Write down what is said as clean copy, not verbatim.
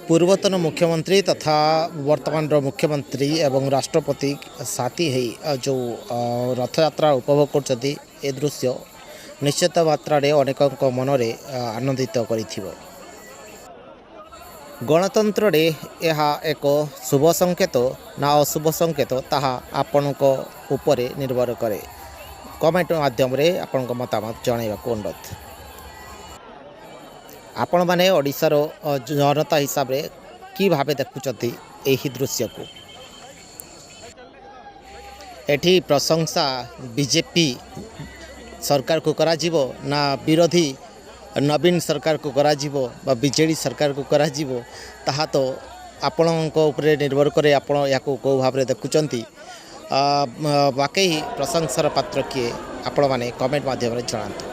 पूर्वतन मुख्यमंत्री तथा वर्तमान मुख्यमंत्री एवं राष्ट्रपति साथी है जो रथ यात्रा उपभोग कर दृश्य निश्चित मात्रा अनेक मनरे आनंदित कर गणतंत्र रे यह एक शुभ संकेत ना अशुभ संकेत ताहा आपणक उपरे निर्भर करे। कमेंट माध्यम रे आपणक मतामत जणाइबाक अनुरोध। आपण माने ओडिशार जनता हिसाब रे कि भावे देखुचती एही दृश्य को। एठी प्रशंसा बीजेपी सरकार को करा जीवो ना विरोधी नवीन सरकार को करा जीवो बा बीजेडी सरकार को करा जीवो ताहा तो आपणक उपरे निर्भर करे। आपण याको को भावे देखुचंती बाकी प्रशंसार पात्र किए आपण माने कमेंट माध्यम रे जणांतु।